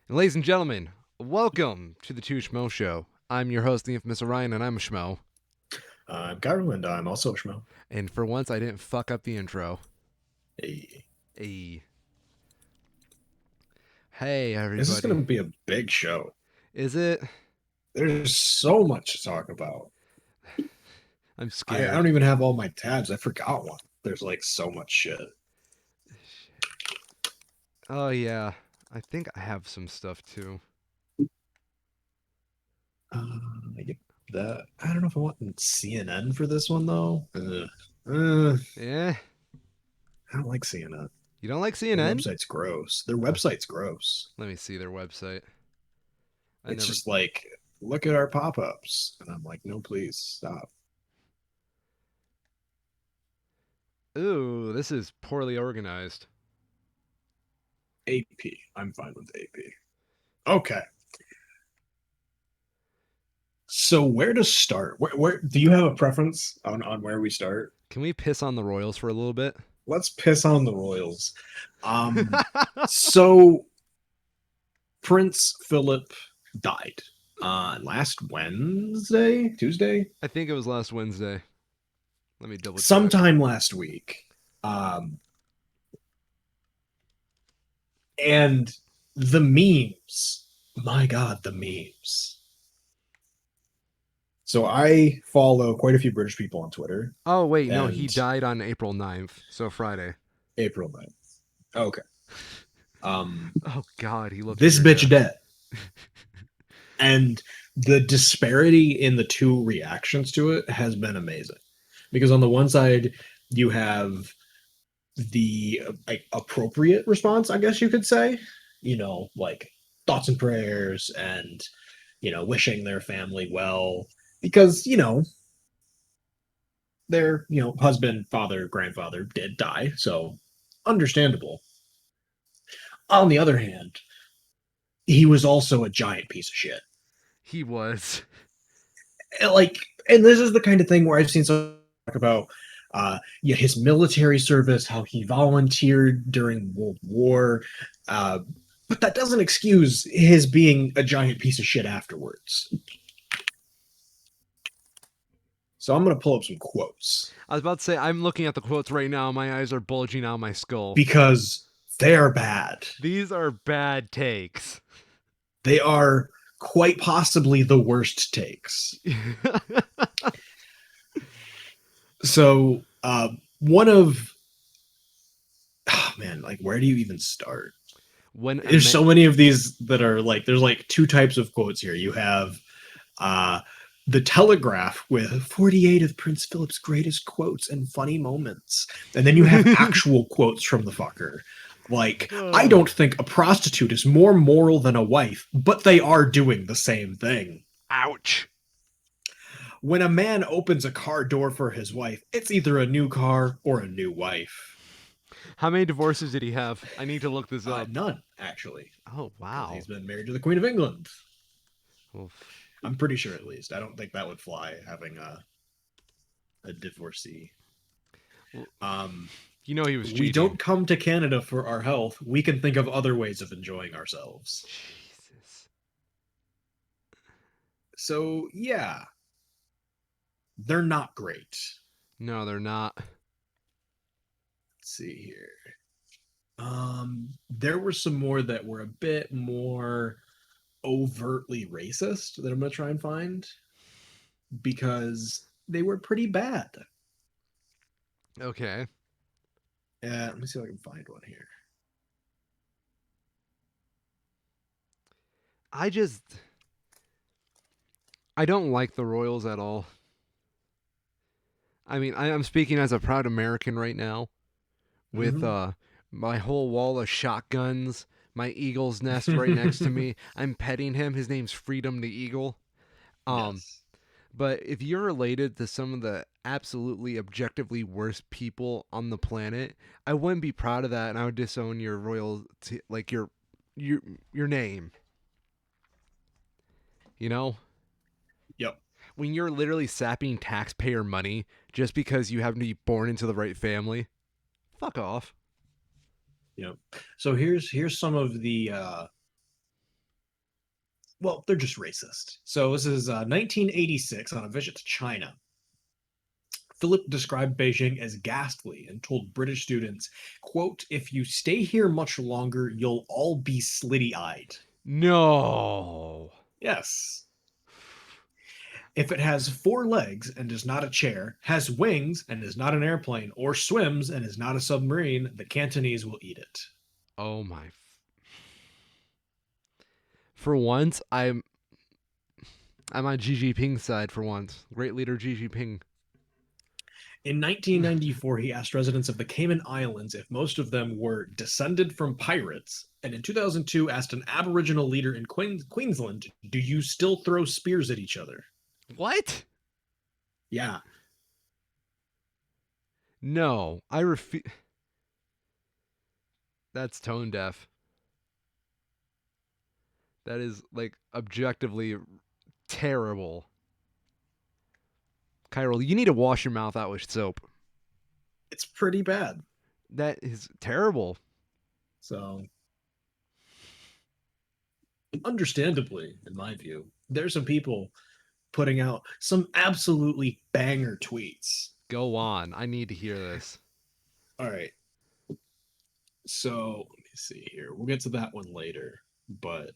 Ladies and gentlemen, welcome to the Two Schmo Show. I'm your host, the infamous Orion, and I'm a Schmo. I'm Kyro, and I'm also a Schmo. And for once, I didn't fuck up the intro. Hey. Hey. Hey, This is going everybody. to be a big show. Is it? There's so much to talk about. I'm I scared. don't even have all my tabs. I forgot one. There's like so much shit. Oh, yeah. I think I have some stuff too. I get that. I don't know if I want CNN for this one though. Uh, Yeah? I don't like CNN. You don't like Their CNN? website's gross. Their Uh, website's gross. Let me see their website. I It's never. just like, look at our pop-ups. And I'm like, no, please stop. Ooh, this is poorly organized. AP. I'm fine with AP. Okay. So where to start? Where do you have a preference on where we start? Can we piss on the Royals for a little bit? Let's piss on the Royals. So Prince Philip died last Wednesday, Tuesday, I think it was last Wednesday. Let me double check. sometime last week. Um, and the memes, my God, the memes. So I follow quite a few British people on Twitter, Oh, wait, no, he and died on April 9th, so Friday. April 9th. Okay. Um, Oh God, he looked this weird. bitch Yeah. dead. And the disparity in the two reactions to it has been amazing. Because on the one side, you have the like appropriate response, I guess you could say, like thoughts and prayers and wishing their family well because their husband, father, grandfather did die, so understandable. On the other hand, he was also a giant piece of shit. He was. Like, and this is the kind of thing where I've seen some talk about yeah, his military service, how he volunteered during World War, uh, but that doesn't excuse his being a giant piece of shit afterwards. So I'm gonna pull up some quotes I was about to say, I'm looking at the quotes right now. My eyes are bulging out my skull. because they're bad. These are bad takes. They are quite possibly the worst takes. So one of oh man, like where do you even start? when a There's man, so many of these that are like there's like two types of quotes here. You have uh the Telegraph with 48 of Prince Philip's greatest quotes and funny moments. And then you have actual quotes from the fucker. Like, I oh, don't think a prostitute is more moral than a wife, but they are doing the same thing. ouch. When a man opens a car door for his wife, it's either a new car or a new wife. How many divorces did he have? I need to look this up. None, actually, Oh because wow. he's been married to the Queen of England. Oof. I'm pretty sure, at least. I don't think that would fly, having a divorcee. Well, Um, you know he was we cheating. don't come to Canada for our health. We can think of other ways of enjoying ourselves. Jesus. So, yeah, they're not great. No, they're not. Let's see here. There were some more that were a bit more overtly racist that I'm going to try and find because they were pretty bad. Okay. Let me see if I can find one here. I just I don't like the Royals at all. I mean, I'm speaking as a proud American right now with Mm-hmm. my whole wall of shotguns, my eagle's nest right next to me. I'm petting him. His name's Freedom the Eagle. Um, Yes. but if you're related to some of the absolutely objectively worst people on the planet, I wouldn't be proud of that, and I would disown your like your your name. You know, Yep. when you're literally sapping taxpayer money just because you happen to be born into the right family, fuck off. Yep. So here's some of the Well, they're just racist. So this is 1986 on a visit to China. Philip described Beijing as ghastly and told British students, quote, if you stay here much longer, you'll all be slitty-eyed. No. Yes. If it has four legs and is not a chair, has wings and is not an airplane, or swims and is not a submarine, the Cantonese will eat it. Oh my. For once, I'm on Xi Jinping's side for once. Great leader Xi Jinping. In 1994, he asked residents of the Cayman Islands if most of them were descended from pirates. And in 2002, asked an Aboriginal leader in Queensland, do you still throw spears at each other? What? Yeah. No, I refuse. That's tone deaf. That is like objectively terrible. Kyril, you need to wash your mouth out with soap. It's pretty bad. That is terrible. So, understandably, in my view, there's some people putting out some absolutely banger tweets. Go on. I need to hear this. All right. So, let me see here. We'll get to that one later. But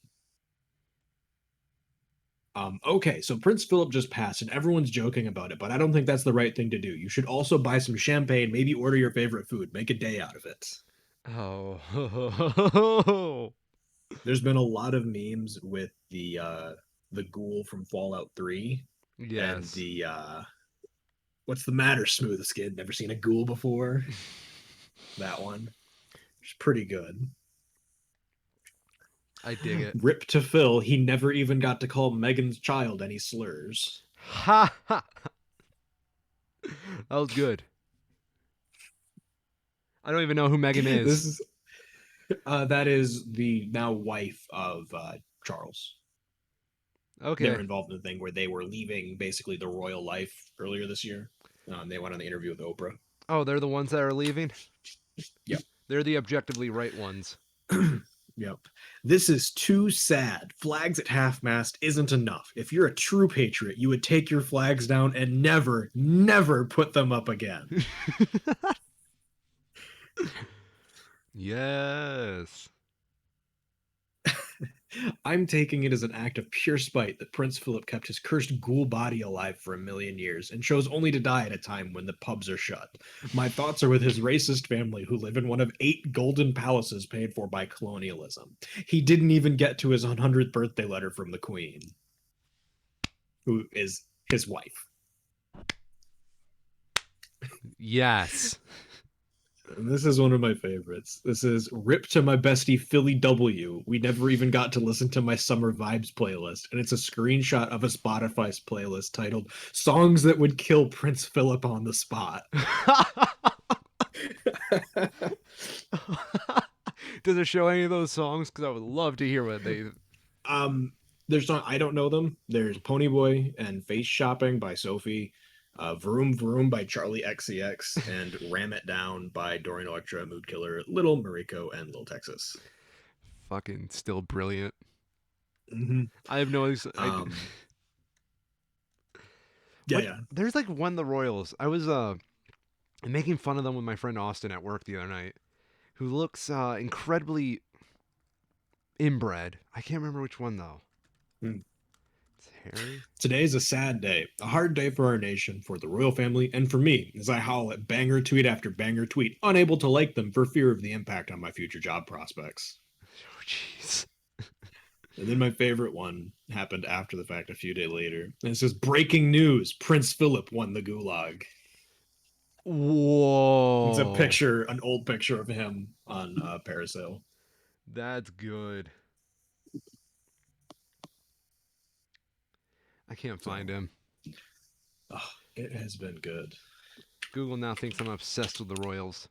okay, so Prince Philip just passed, and everyone's joking about it, but I don't think that's the right thing to do. You should also buy some champagne, maybe order your favorite food, make a day out of it. Oh. There's been a lot of memes with the ghoul from Fallout 3 and Yes. the what's the matter, smooth skin? Never seen a ghoul before. That one. It's pretty good. I dig it. Rip to Phil, he never even got to call Megan's child any slurs. Ha ha. That was good. I don't even know who Megan is. This is that is the now wife of Charles. They were Okay. involved in a thing where they were leaving basically the royal life earlier this year. They went on the interview with Oprah. Oh, they're the ones that are leaving? Yep. They're the objectively right ones. Yep. This is too sad. Flags at half mast isn't enough. If you're a true patriot, you would take your flags down and never, never put them up again. Yes. I'm taking it as an act of pure spite that Prince Philip kept his cursed ghoul body alive for a million years and chose only to die at a time when the pubs are shut. My thoughts are with his racist family who live in one of 8 golden palaces paid for by colonialism. He didn't even get to his 100th birthday letter from the Queen, who is his wife. Yes. And this is one of my favorites. This is rip to my bestie Philly W. We never even got to listen to my summer vibes playlist, and it's a screenshot of a Spotify's playlist titled "Songs That Would Kill Prince Philip on the Spot." Does it show any of those songs? Because I would love to hear what they. um, there's not. I don't know them. There's Ponyboy and Face Shopping by Sophie, Vroom Vroom by Charlie XCX, and Ram It Down by Dorian Electra, Mood Killer, Little Mariko, and Lil Texas. Fucking still brilliant. Mm-hmm. I have no. Yeah, What? yeah. There's like one of the Royals. I was making fun of them with my friend Austin at work the other night, who looks incredibly inbred. I can't remember which one though. Hmm. It's Harry. Today is a sad day, a hard day for our nation, for the royal family, and for me, as I howl at banger tweet after banger tweet, unable to like them for fear of the impact on my future job prospects. Oh jeez. And then my favorite one happened after the fact a few days later. And it says, breaking news, Prince Philip won the Gulag. It's a Whoa. picture, an old picture of him on Parasail. That's good. I can't So, find him. oh, it has been good. Google now thinks I'm obsessed with the Royals.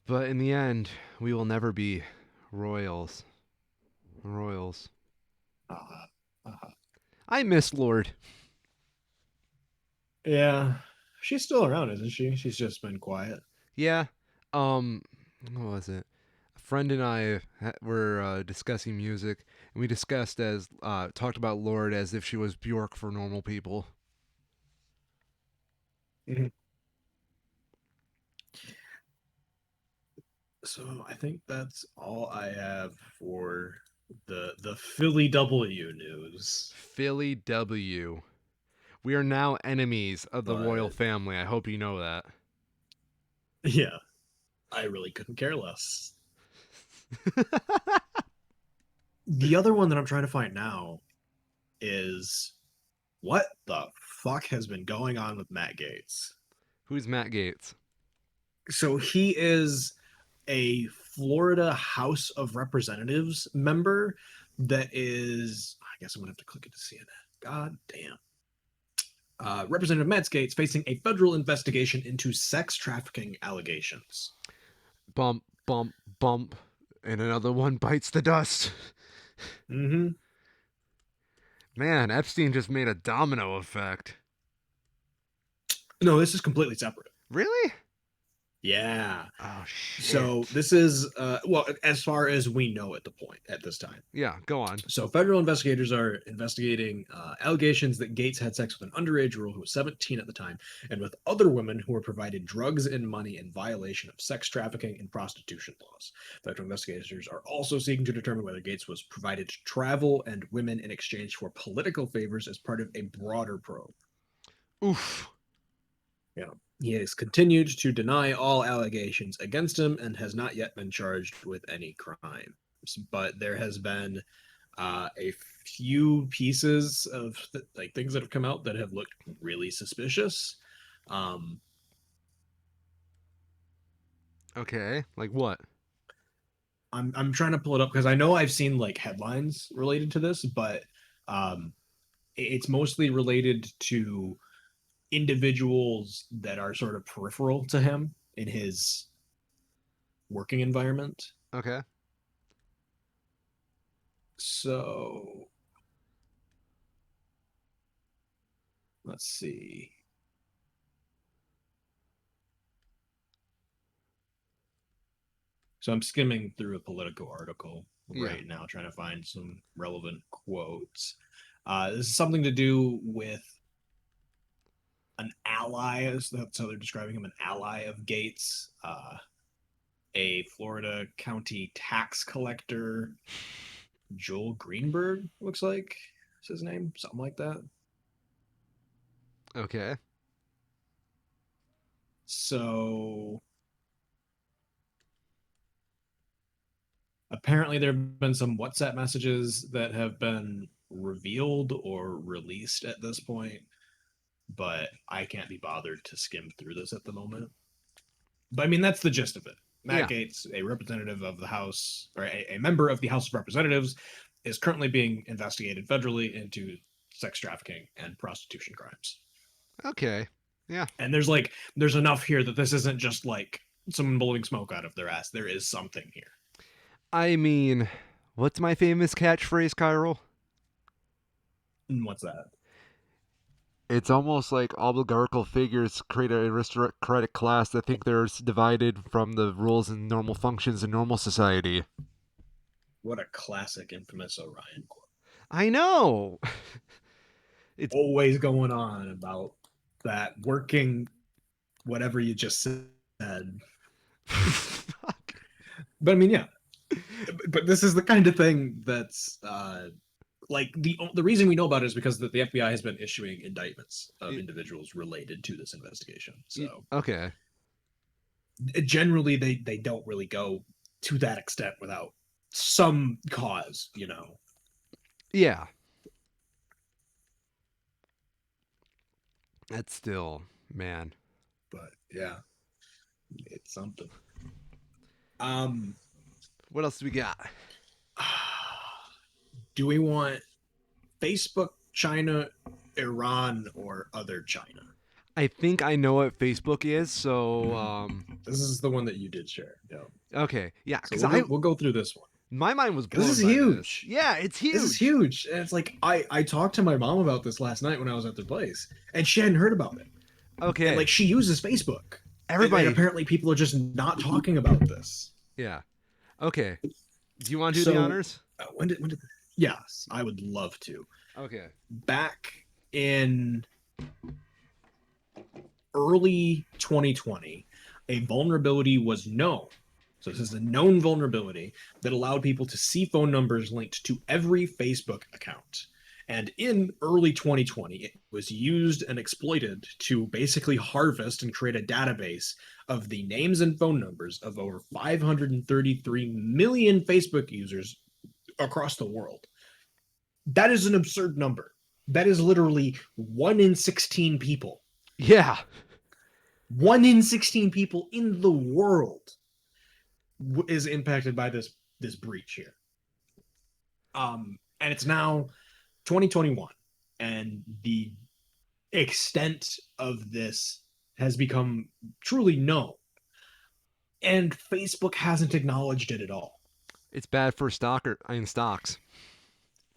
But in the end, we will never be Royals. Royals. Uh, uh, I miss Lord. yeah, she's still around, isn't she? She's just been quiet. Yeah. What was it? friend and I were discussing music, and we discussed as talked about Lorde as if she was Bjork for normal people. Mhm. So I think that's all I have for the Philly W news. Philly W. We are now enemies of the royal But family. I hope you know that. yeah, I really couldn't care less. The other one that I'm trying to find now is what the fuck has been going on with Matt Gaetz? Who's Matt Gaetz? So he is a Florida House of Representatives member that is, I guess I'm gonna have to click it to see it. God damn. Representative Matt Gaetz facing a federal investigation into sex trafficking allegations. Bump, bump, bump, and another one bites the dust. Mm-hmm. Man, Epstein just made a domino effect. No, this is completely separate. Really? Yeah. Oh So shit. this is well, as far as we know at this time. Yeah, go on. So federal investigators are investigating allegations that Gates had sex with an underage girl who was 17 at the time, and with other women who were provided drugs and money in violation of sex trafficking and prostitution laws. Federal investigators are also seeking to determine whether Gates was provided travel and women in exchange for political favors as part of a broader probe. Oof. You know, he has continued to deny all allegations against him and has not yet been charged with any crimes. But there has been a few pieces of like things that have come out that have looked really suspicious. Um, Okay, like what? I'm trying to pull it up because I know I've seen like headlines related to this, but um, it's mostly related to individuals that are sort of peripheral to him in his working environment. Okay. So let's see. So I'm skimming through a Politico article Yeah. right now, trying to find some relevant quotes. This is something to do with an ally. So they're describing him an ally of Gates, a Florida county tax collector, Joel Greenberg, looks like is his name, something like that. Okay. So apparently, there have been some WhatsApp messages that have been revealed or released at this point, but I can't be bothered to skim through this at the moment. But I mean, that's the gist of it. Matt Yeah. Gaetz, a representative of the House, or a member of the House of Representatives, is currently being investigated federally into sex trafficking and prostitution crimes. Okay. Yeah. And there's enough here that this isn't just like someone blowing smoke out of their ass. There is something here. I mean, what's my famous catchphrase, Kyril? And what's that? It's almost like oligarchical figures create an aristocratic class that think they're divided from the rules and normal functions in normal society. What a classic infamous Orion quote. I know. It's Always going on about that working whatever you just said. But I mean, yeah. But this is the kind of thing that's like the reason we know about it is because the FBI has been issuing indictments of individuals related to this investigation. So okay. generally, they don't really go to that extent without some cause, you know. Yeah. That's still, man. But yeah, it's something. Um, What else do we got? do we want Facebook, China, Iran, or other China? I think I know what Facebook is, so This is the one that you did share. Yeah. okay. Yeah, So cuz I we'll go through this one my mind was because blown this is by this. huge. Yeah, it's This is huge. huge, and it's like I talked to my mom about this last night when I was at their place, and she hadn't heard about it. And Okay. like she uses Facebook, and Everybody apparently people are just not talking about this. yeah. Okay. Do you want to do the So honors? when did yes, I would love to. Okay. Back in early 2020, a vulnerability was known. So this is a known vulnerability that allowed people to see phone numbers linked to every Facebook account. And in early 2020, it was used and exploited to basically harvest and create a database of the names and phone numbers of over 533 million Facebook users across the world. That is an absurd number. That is literally 1 in 16 people. Yeah. 1 in 16 people in the world is impacted by this breach here. And it's now 2021, and the extent of this has become truly known. And Facebook hasn't acknowledged it at all. It's bad for stocks.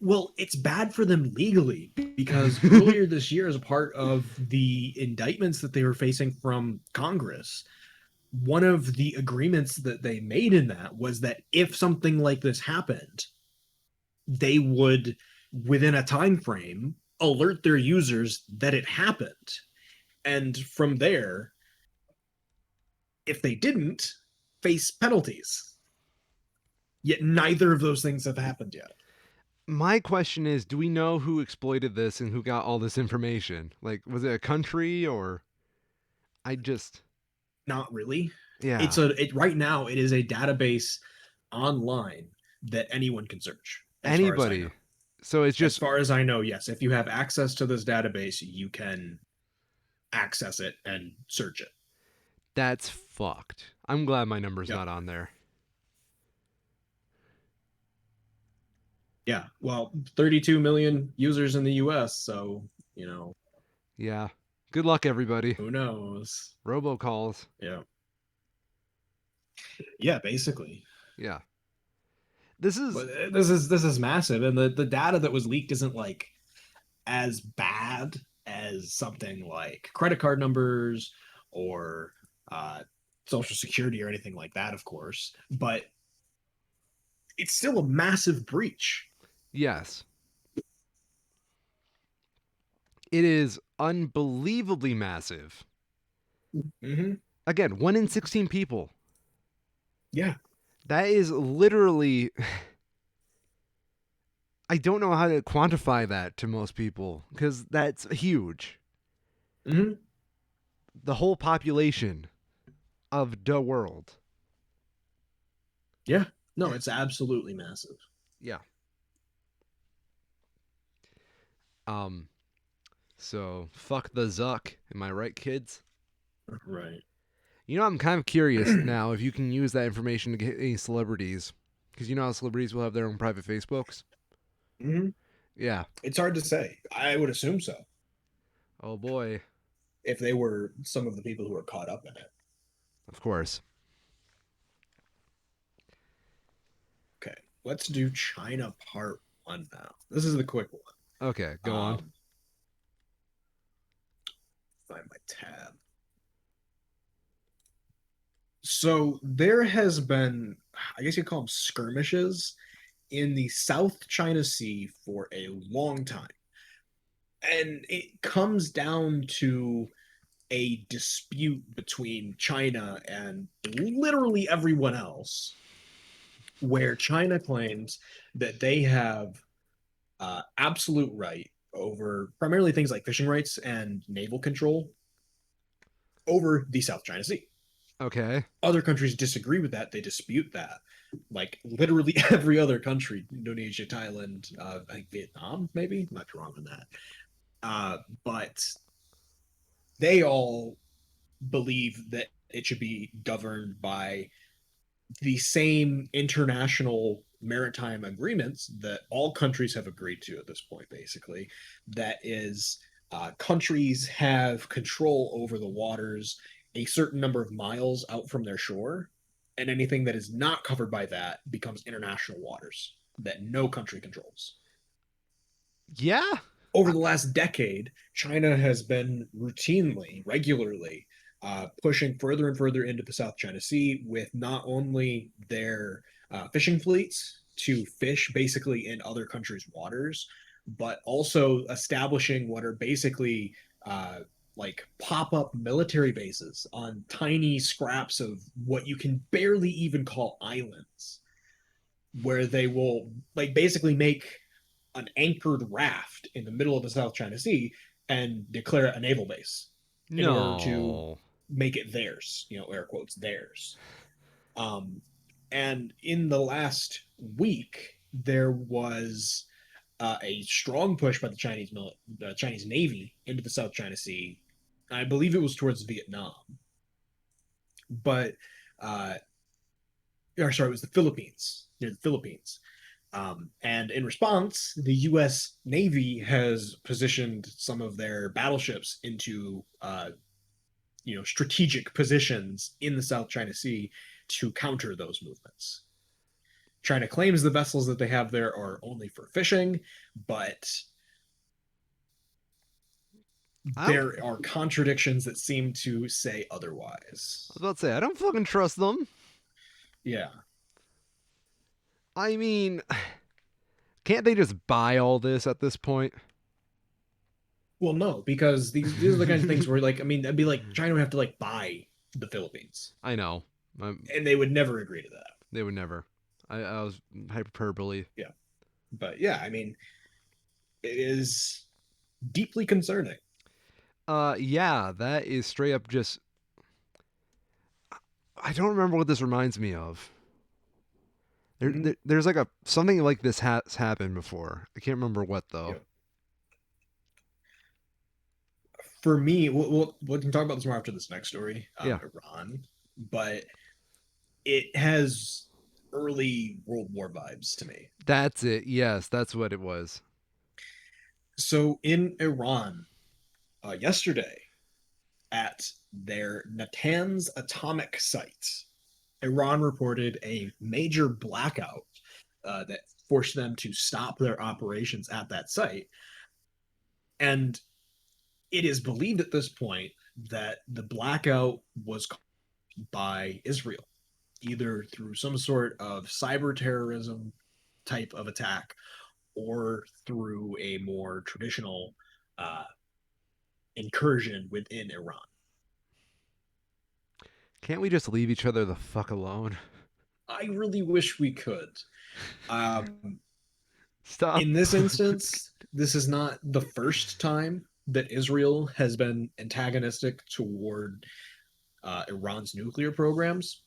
Well, it's bad for them legally because earlier this year, as a part of the indictments that they were facing from Congress, one of the agreements that they made in that was that if something like this happened, they would, within a time frame, alert their users that it happened. And from there, if they didn't, face penalties. Yet neither of those things have happened yet. My question is, do we know who exploited this and who got all this information? Like, was it a country or I just Not really. yeah. Right now it is a database online that anyone can search, as far as I know. Anybody. So it's As just far as I know, yes. If you have access to this database, you can access it and search it. that's fucked. I'm glad my number's Yep. not on there. Yeah. Well, 32 million users in the US, so, Yeah. Good luck everybody. who knows? Robocalls. Yeah. Yeah, basically. Yeah. This is But this is massive, and the data that was leaked isn't like as bad as something like credit card numbers or uh, social security or anything like that, of course. But it's still a massive breach. yes. It is unbelievably massive. Mm-hmm. Again, 1 in 16 people. Yeah. That is literally I don't know how to quantify that to most people because that's huge. Mm-hmm. The whole population of the world. Yeah. No, it's absolutely massive. Yeah. Um. So fuck the Zuck. Am I right, kids? Right. You know, I'm kind of curious now if you can use that information to get any celebrities, because you know how celebrities will have their own private Facebooks. Mm-hmm. Yeah. It's hard to say. I would assume so Oh boy. if they were some of the people who are caught up in it. Of course. Okay, let's do China part one now. This is the quick one. Okay, go on. Find my tab. So there has been, I guess you call them skirmishes in the South China Sea for a long time. And it comes down to a dispute between China and literally everyone else, where China claims that they have absolute right over primarily things like fishing rights and naval control over the South China Sea. Okay. Other countries disagree with that. They dispute that. Like literally every other country, Indonesia, Thailand, I think Vietnam, maybe. I might be wrong on that. But they all believe that it should be governed by the same international maritime agreements that all countries have agreed to at this point, basically. That is, countries have control over the waters a certain number of miles out from their shore, and anything that is not covered by that becomes international waters that no country controls. Yeah. Over the last decade, China has been routinely, regularly pushing further and further into the South China Sea with not only their fishing fleets to fish basically in other countries' waters, but also establishing what are basically uh, like pop up military bases on tiny scraps of what you can barely even call islands, where they will like basically make an anchored raft in the middle of the South China Sea and declare it a naval base in order to No. make it theirs, air quotes, theirs. Um, and in the last week, there was a strong push by the Chinese Navy into the South China Sea. I believe it was towards Vietnam, but uh, or sorry, it was the Philippines, near the Philippines. And in response, the U.S. Navy has positioned some of their battleships into strategic positions in the South China Sea to counter those movements. China claims the vessels that they have there are only for fishing, but I don't. there are contradictions that seem to say I was otherwise. about to say I don't fucking trust them. Yeah. I mean, can't they just buy all this at this point? Well, no, because these are the kinds of things where, like, I mean, that'd be like China would have to like buy the Philippines, I know. and they would never agree to that. They would never. I was hyperbole. Yeah, but yeah, I mean, it is deeply concerning. Yeah, that is straight up just. I don't remember what this reminds me of. Mhm. There's like a something like this has happened before. I can't remember what though. Yeah. For me, we can talk about this more after this next story, Yeah, Iran, but it has early World War vibes to me. that's it. Yes, that's what it was. So in Iran, yesterday at their Natanz atomic site, Iran reported a major blackout that forced them to stop their operations at that site. And it is believed at this point that the blackout was caused by Israel, either through some sort of cyber terrorism type of attack or through a more traditional uh, incursion within Iran. Can't we just leave each other the fuck alone? I really wish we could. Stop. In this instance, this is not the first time that Israel has been antagonistic toward Iran's nuclear programs.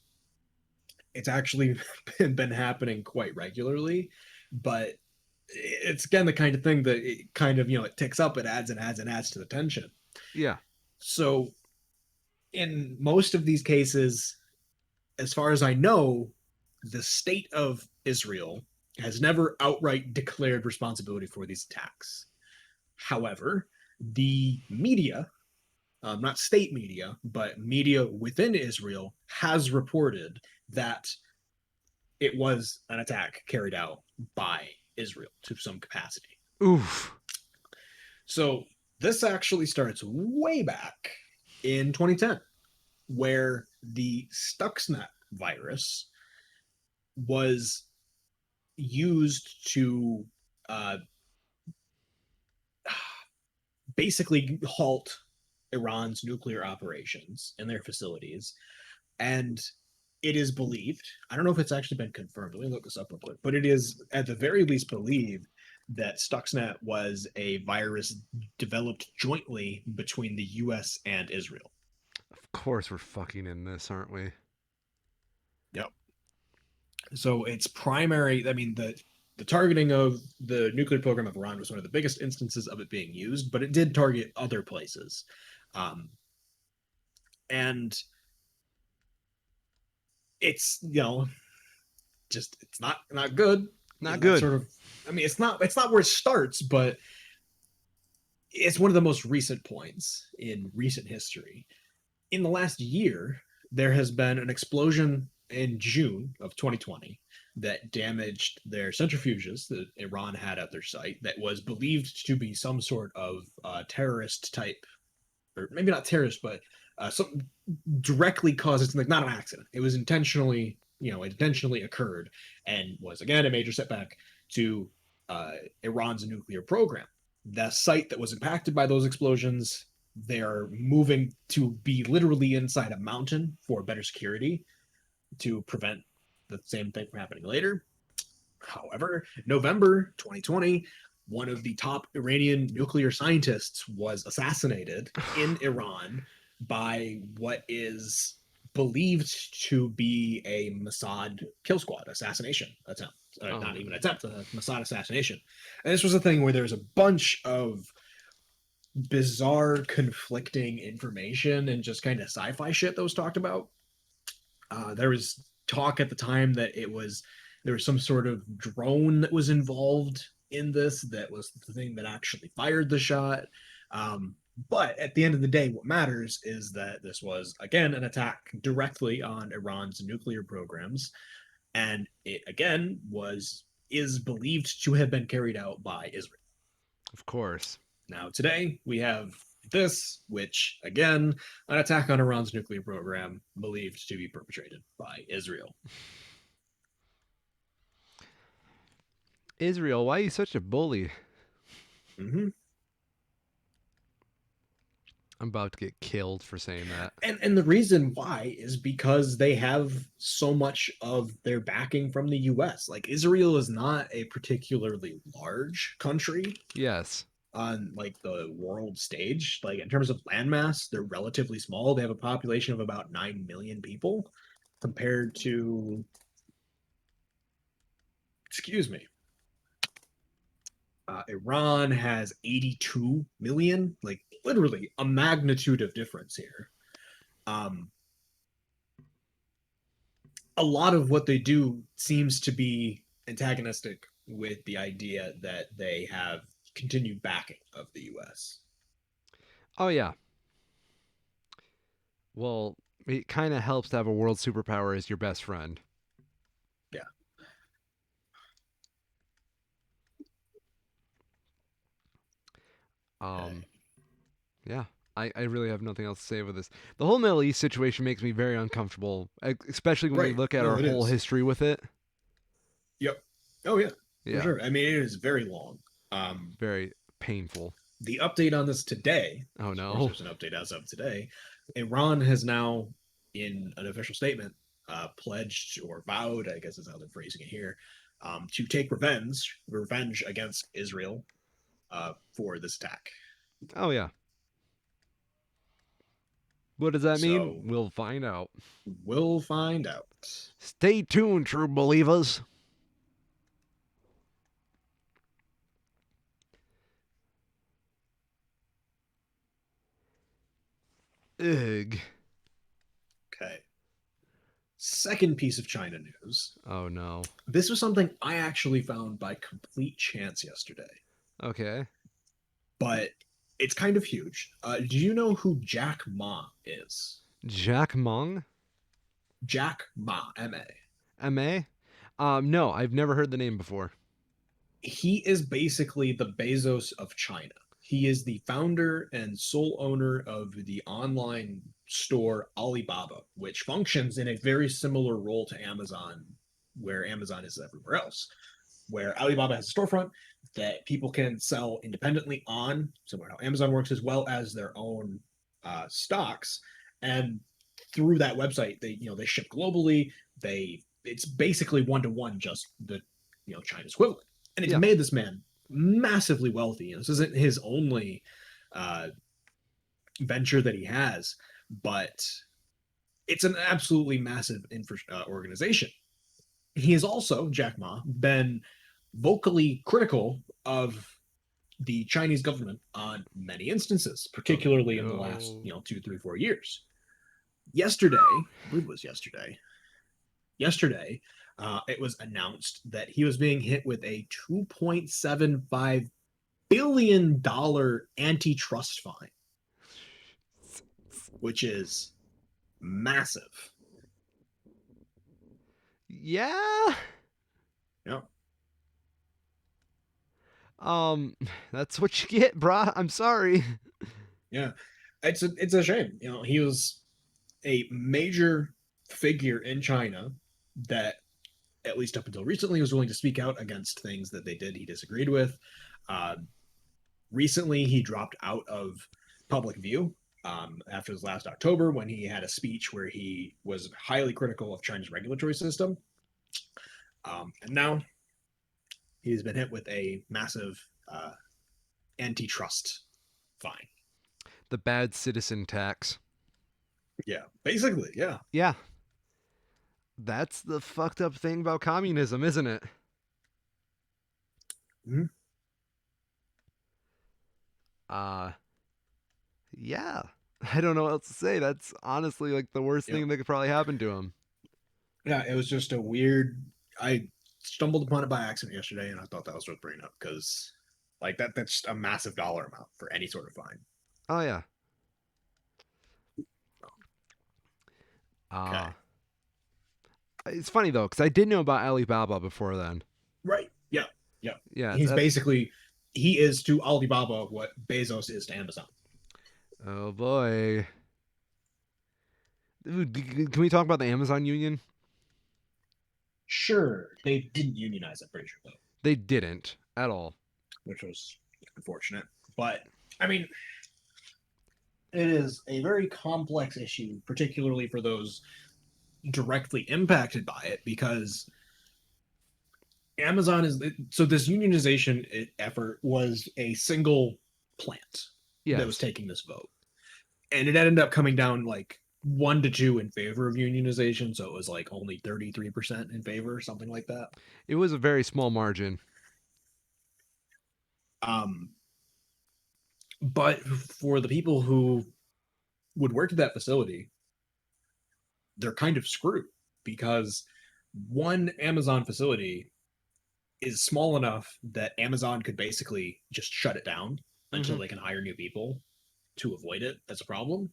It's actually been happening quite regularly, but it's again the kind of thing that it kind of it ticks up, it adds and adds and adds to the tension. Yeah. So in most of these cases, as far as I know, the state of Israel has never outright declared responsibility for these attacks. However, the media, not state media, but media within Israel, has reported that it was an attack carried out by Israel to some capacity. Oof. So this actually starts way back in 2010, where the Stuxnet virus was used to uh, basically halt Iran's nuclear operations in their facilities. And it is believed, I don't know if it's actually been confirmed, let me look this up real quick, but it is at the very least believed that Stuxnet was a virus developed jointly between the US and Israel. Of course we're fucking in this, aren't we? Yep. So its primary, I mean, the targeting of the nuclear program of Iran was one of the biggest instances of it being used, but it did target other places. Um, and it's, just it's not good. Not That good. sort of, I mean, it's not where it starts, but it's one of the most recent points in recent history. In the last year, there has been an explosion in June of 2020 that damaged their centrifuges that Iran had at their site that was believed to be some sort of terrorist type, or maybe not terrorist, but something directly caused it's like not an accident. It was intentionally. it intentionally occurred and was again a major setback to Iran's nuclear program. The site that was impacted by those explosions, they're moving to be literally inside a mountain for better security to prevent the same thing from happening later. However, November 2020, one of the top Iranian nuclear scientists was assassinated in Iran by what is believed to be a Mossad kill squad assassination attempt. Oh, Not even attempt, a Mossad assassination. And this was a thing where there's a bunch of bizarre, conflicting information and just kind of sci fi shit that was talked about. There was talk at the time that there was some sort of drone that was involved in this that was the thing that actually fired the shot. But at the end of the day, what matters is that this was again an attack directly on Iran's nuclear programs, and it again was is believed to have been carried out by Israel. of course. Now today we have this, which again, an attack on Iran's nuclear program believed to be perpetrated by Israel. Israel, why are you such a bully? Mm-hmm. I'm about to get killed for saying that. And the reason why is because they have so much of their backing from the US. Like Israel is not a particularly large country Yes. on like the world stage. Like in terms of landmass, they're relatively small. They have a population of about 9 million people compared to, excuse me, Iran has 82 million, like literally a magnitude of difference here. Um, a lot of what they do seems to be antagonistic with the idea that they have continued backing of the US. Oh, yeah. Well, it kind of helps to have a world superpower as your best friend. Yeah. Um, yeah. I really have nothing else to say with this. The whole Middle East situation makes me very uncomfortable, especially when we Right. look at No, our it whole is. history with it. Yep. Oh yeah, for Yeah. sure. I mean, it is very long. Very painful. The update on this today, Oh, of course, no. there's an update as of today. Iran has now, in an official statement, pledged or vowed, I guess is how they're phrasing it here, to take revenge against Israel for this attack. Oh, yeah. What does that mean? So We'll find out. we'll find out. Stay tuned, true believers. Ugh. Okay. Second piece of China news. Oh, no. This was something I actually found by complete chance yesterday, Okay. but it's kind of huge. Do you know who Jack Ma is? Jack Mung? Jack Ma, M.A. M.A.? No, I've never heard the name before. He is basically the Bezos of China. He is the founder and sole owner of the online store Alibaba, which functions in a very similar role to Amazon, where Amazon is everywhere else. Where Alibaba has a storefront that people can sell independently on, similar to how Amazon works, as well as their own stocks. And through that website, they ship globally. It's basically one to one, just the China's equivalent, and it's Yeah. made this man massively wealthy. And this isn't his only uh, venture that he has, but it's an absolutely massive organization. He has also, Jack Ma, been vocally critical of the Chinese government on many instances, Oh, particularly in the last, no. 2, 3, 4 years. Yesterday, I believe it was yesterday, it was announced that he was being hit with a $2.75 billion antitrust fine, which is massive. Yeah. Yeah, Um, that's what you get, brah. I'm sorry. yeah, it's a shame. He was a major figure in China that, at least up until recently, was willing to speak out against things that they did he disagreed with. Uh, Recently, he dropped out of public view after this last October when he had a speech where he was highly critical of China's regulatory system. And now he's been hit with a massive antitrust fine. The bad citizen tax. Yeah, basically, yeah. Yeah, that's the fucked up thing about communism, isn't it? Mm-hmm. Uh, yeah. I don't know what else to say. That's honestly like the worst Yep. thing that could probably happen to him. Yeah, it was just a weird. I stumbled upon it by accident yesterday, and I thought that was worth bringing up because, like that's a massive dollar amount for any sort of fine. Oh yeah. Uh Okay. it's funny though, because I did know about Alibaba before then. Right. Yeah. Yeah. Yeah, He's that's basically he is to Alibaba what Bezos is to Amazon. oh boy. Can we talk about the Amazon union? Sure, they didn't unionize. I'm pretty sure though, They didn't at all. which was unfortunate. But I mean, it is a very complex issue, particularly for those directly impacted by it, because Amazon is so this unionization effort was a single plant that was Yes. taking this vote, and it ended up coming down like 1 to 2 in favor of unionization. So it was like only 33% in favor, something like that. It was a very small margin. Um, but for the people who would work at that facility, they're kind of screwed because one Amazon facility is small enough that Amazon could basically just shut it down until Hmm. they can hire new people to avoid it as a problem.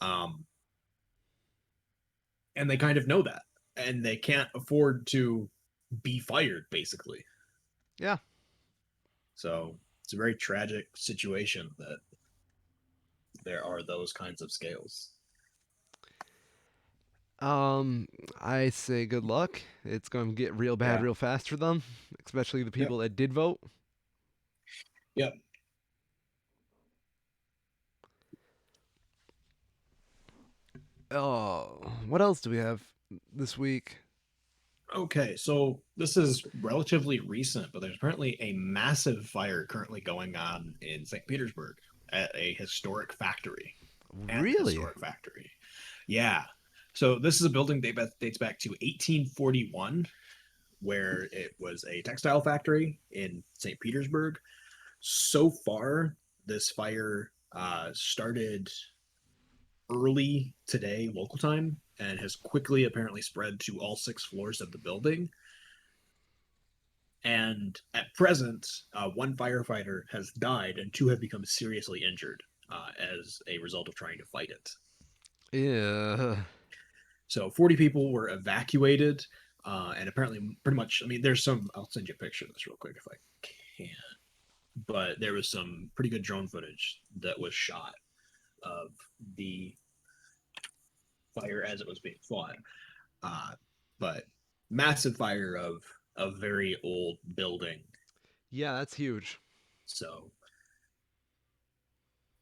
Um, and they kind of know that, and they can't afford to be fired, basically. Yeah. So it's a very tragic situation that there are those kinds of scales. Um, I say good luck. It's going to get real bad Yeah. real fast for them, especially the Yep. people that did vote. Yep. Oh, what else do we have this week? Okay, so this is relatively recent, but there's apparently a massive fire currently going on in St. Petersburg at a historic factory. At the Really? historic factory. Yeah. So this is a building that dates back to 1841, where it was a textile factory in St. Petersburg. So far, this fire started early today, local time, and has quickly apparently spread to all 6 floors of the building. And at present, one firefighter has died and 2 have become seriously injured as a result of trying to fight it. Yeah. So 40 people were evacuated, and apparently, pretty much. I mean, there's some. I'll send you a picture of this real quick if I can. But there was some pretty good drone footage that was shot of the fire as it was being fought. But massive fire of a very old building. Yeah, that's huge. So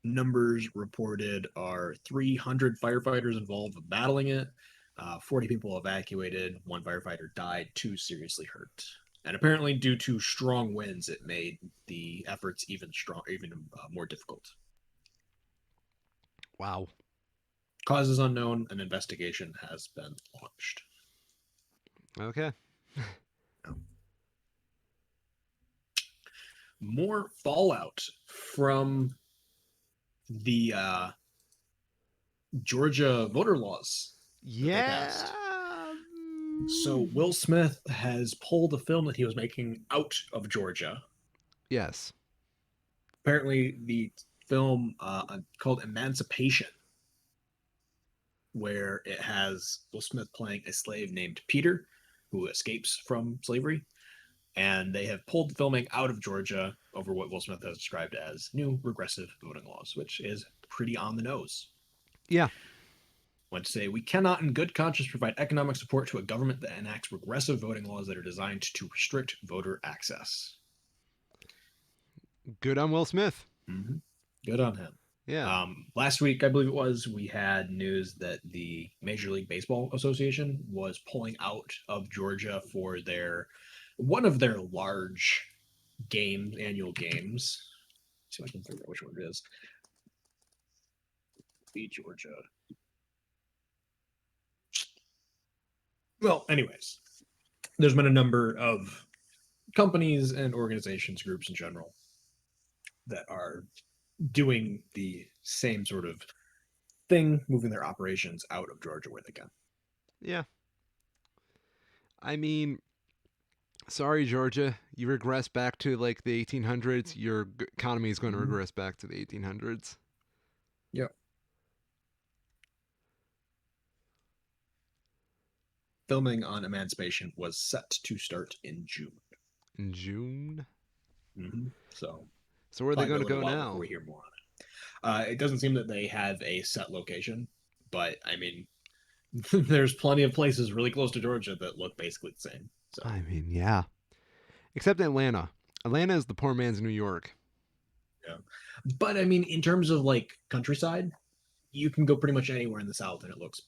numbers reported are 300 firefighters involved with battling it. 40 people evacuated. 1 firefighter died. 2 seriously hurt. And apparently, due to strong winds, it made the efforts even more difficult. Wow. Causes unknown. An investigation has been launched. Okay. More fallout from the Georgia voter laws that they Yeah. passed. So Will Smith has pulled a film that he was making out of Georgia. Yes. Apparently, the film called Emancipation, where it has Will Smith playing a slave named Peter, who escapes from slavery, and they have pulled the filming out of Georgia over what Will Smith has described as new regressive voting laws, which is pretty on the nose. Yeah. went to say, we cannot in good conscience provide economic support to a government that enacts regressive voting laws that are designed to restrict voter access. Good on Will Smith. Mm-hmm. Good on him. Yeah. Last week, I believe it was, we had news that the Major League Baseball Association was pulling out of Georgia for their one of their large games, annual games. Let's see if I can figure out which one it is. Be Georgia. Well, anyways, there's been a number of companies and organizations, groups in general, that are doing the same sort of thing, moving their operations out of Georgia where they can. Yeah. I mean, sorry, Georgia. You regress back to like the 1800s. Your economy is going to Mm-hmm. regress back to the 1800s. Yep. Filming on Emancipation was set to start in June. In June. Mm-hmm. So So where are they probably be going a to little go while before now? we hear more on it. It doesn't seem that they have a set location, but I mean, there's plenty of places really close to Georgia that look basically the same. So I mean, yeah. Except Atlanta. Atlanta is the poor man's New York. yeah, but I mean, in terms of like countryside, you can go pretty much anywhere in the South, and it looks,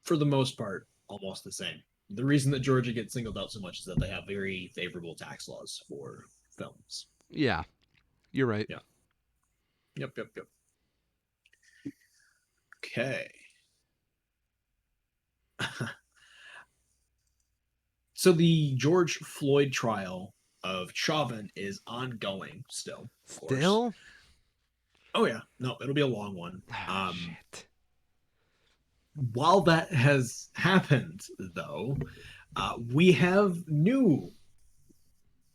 for the most part, almost the same. The reason that Georgia gets singled out so much is that they have very favorable tax laws for films. Yeah, you're right. Yeah. Yep. Yep. Yep. Okay. So the George Floyd trial of Chauvin is ongoing still, of course. Still? Oh yeah, no, it'll be a long one. Ah, shit. While that has happened, though, we have new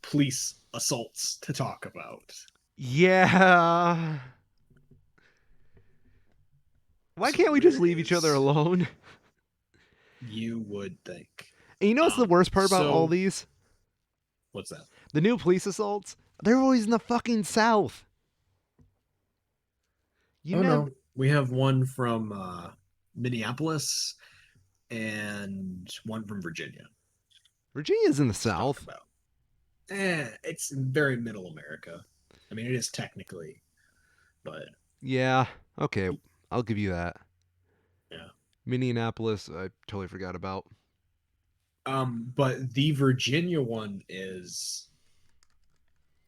police assaults to talk about. Yeah. Why So can't we just where leave each other is alone? you would think? And you know what's the worst part about all So these? what's that? The new police assaults? They're always in the fucking South. You Oh never. no, we have one from Minneapolis and one from Virginia Virginia's in the to talk South. about. It's very middle America. I mean, it is technically, but Yeah. Okay. I'll give you that. yeah. Minneapolis, I totally forgot about. But the Virginia one is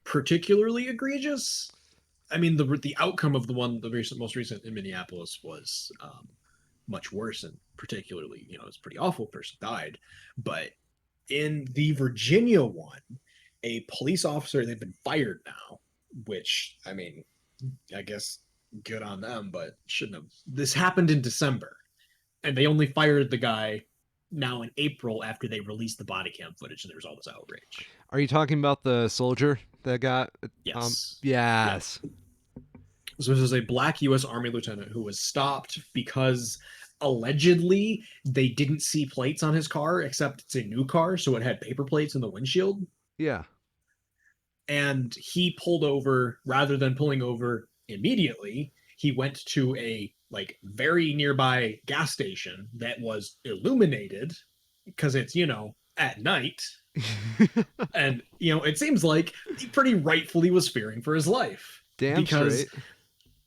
particularly egregious. I mean, the outcome of the one, most recent in Minneapolis was much worse, and particularly, it's pretty awful. Person died, but in the Virginia one, a police officer, they've been fired now, which I mean, I guess good on them, but shouldn't have. This happened in December, and they only fired the guy now in April after they released the body cam footage, and there was all this outrage. Are you talking about the soldier that got. Yes. Yep. Yes. So this is a black U.S. Army lieutenant who was stopped because allegedly they didn't see plates on his car, except it's a new car, so it had paper plates in the windshield. Yeah. And he pulled over rather than pulling over immediately. He went to a like very nearby gas station that was illuminated because it's at night, and it seems like he pretty rightfully was fearing for his life Damn because straight.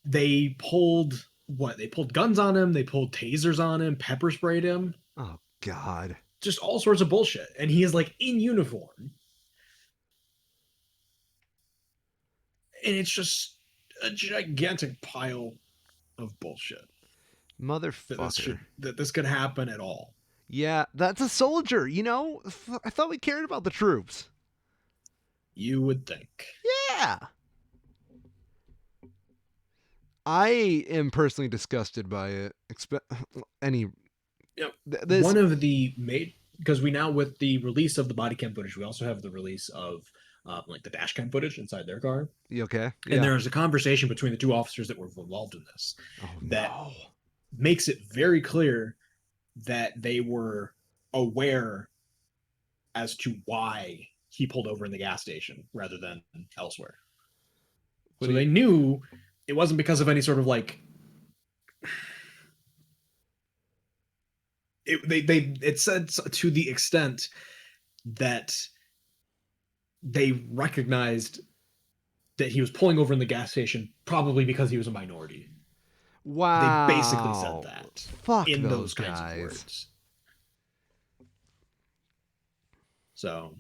they pulled what they pulled guns on him, they pulled tasers on him, pepper sprayed him, Oh, God. just all sorts of bullshit, and he is like in uniform, and it's just a gigantic pile of bullshit Motherfucker. that this could happen at all. Yeah, that's a soldier, I thought we cared about the troops. You would think. Yeah. I am personally disgusted by it. Any Yep. this One of the made because we now, with the release of the body cam footage, we also have the release of like the dash cam footage inside their car. you okay? And Yeah. there was a conversation between the two officers that were involved in this Oh that no. makes it very clear that they were aware as to why he pulled over in the gas station rather than elsewhere. What So do you they knew it wasn't because of any sort of like it said to the extent that they recognized that he was pulling over in the gas station probably because he was a minority. They basically said Wow. that Fuck in those those kinds of guys. words. So,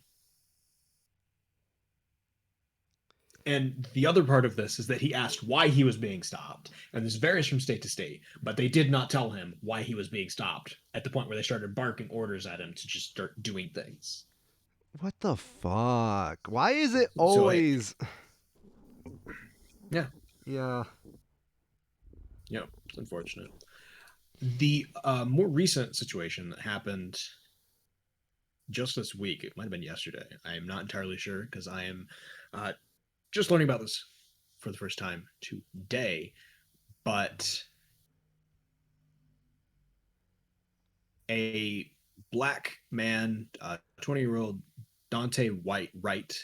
and the other part of this is that he asked why he was being stopped. And this varies from state to state, but they did not tell him why he was being stopped at the point where they started barking orders at him to just start doing things. What the fuck? Why is it So, always. yeah, Yeah. yeah, it's unfortunate. The more recent situation that happened just this week, it might have been yesterday. I am not entirely sure because I am uh, just learning about this for the first time today. But a black man, 20-year-old Dante White Wright,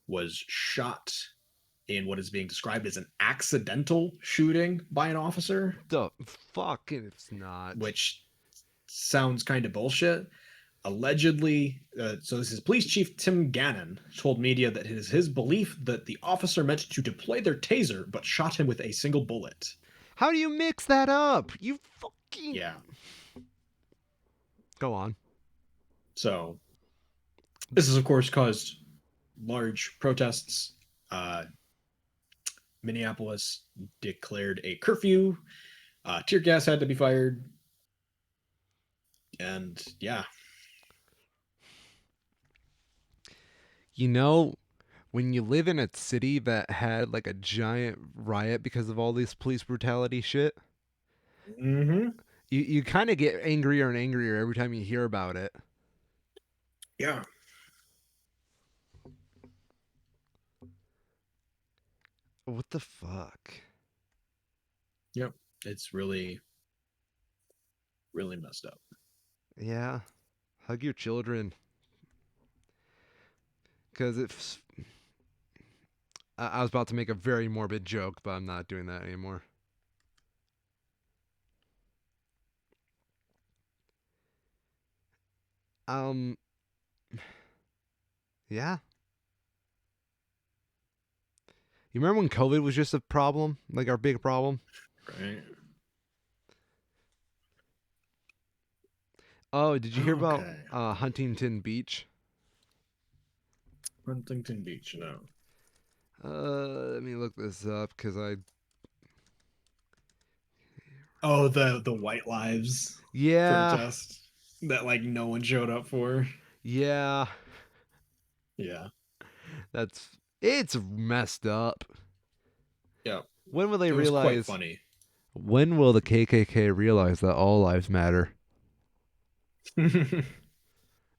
was shot in what is being described as an accidental shooting by an officer, The fuck it's not. which sounds kind of bullshit. Allegedly, so this is Police Chief Tim Gannon told media that it is his belief that the officer meant to deploy their taser but shot him with a single bullet. How do you mix that up? You fucking. Yeah. Go on. So this has, of course, caused large protests. Minneapolis declared a curfew. Tear gas had to be fired. And yeah. You know, when you live in a city that had like a giant riot because of all this police brutality shit, Mm-hmm. you kind of get angrier and angrier every time you hear about it. Yeah. What the fuck? Yep. It's really, really messed up. Yeah. Hug your children. Because if. I was about to make a very morbid joke, but I'm not doing that anymore. Um, yeah. You remember when COVID was just a problem? Like our big problem? Right. Oh, did you hear about Okay. Huntington Beach? Huntington Beach, no. Let me look this up because I. Oh, the White Lives Yeah, protest that like no one showed up for. yeah. Yeah. That's. It's messed up. Yeah. When will they It was quite realize? funny. When will the KKK realize that all lives matter? I've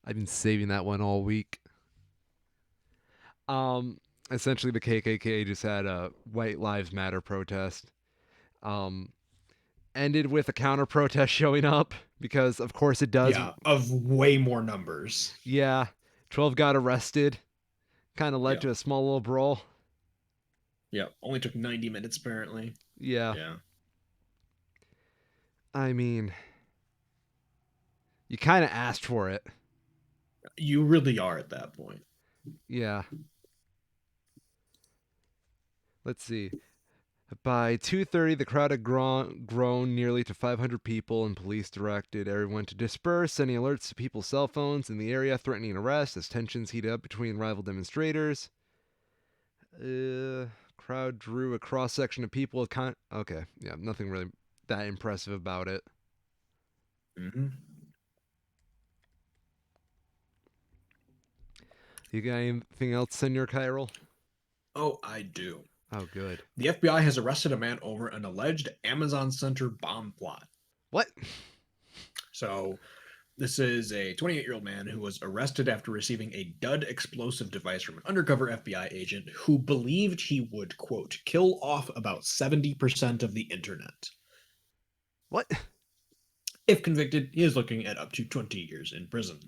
been saving that one all week. Um, Essentially, the KKK just had a White Lives Matter protest. Um, Ended with a counter protest showing up because, of course, it does. Yeah, of way more numbers. Yeah, 12 got arrested. Kind of led Yeah. to a small little brawl. Yeah. Only took 90 minutes apparently. Yeah, Yeah. I mean, you kind of asked for it. You really are at that point. Yeah. Let's see. By 2:30, the crowd had grown nearly to 500 people, and police directed everyone to disperse, sending alerts to people's cell phones in the area, threatening arrest as tensions heated up between rival demonstrators. Crowd drew a cross section of people. Okay, yeah, nothing really that impressive about it. Mm-hmm. You got anything else, Senor Chiral? Oh, I do. Oh, good. The FBI has arrested a man over an alleged Amazon Center bomb plot. What? So, this is a 28-year-old man who was arrested after receiving a dud explosive device from an undercover FBI agent who believed he would, quote, kill off about 70% of the internet. What? If convicted, he is looking at up to 20 years in prison.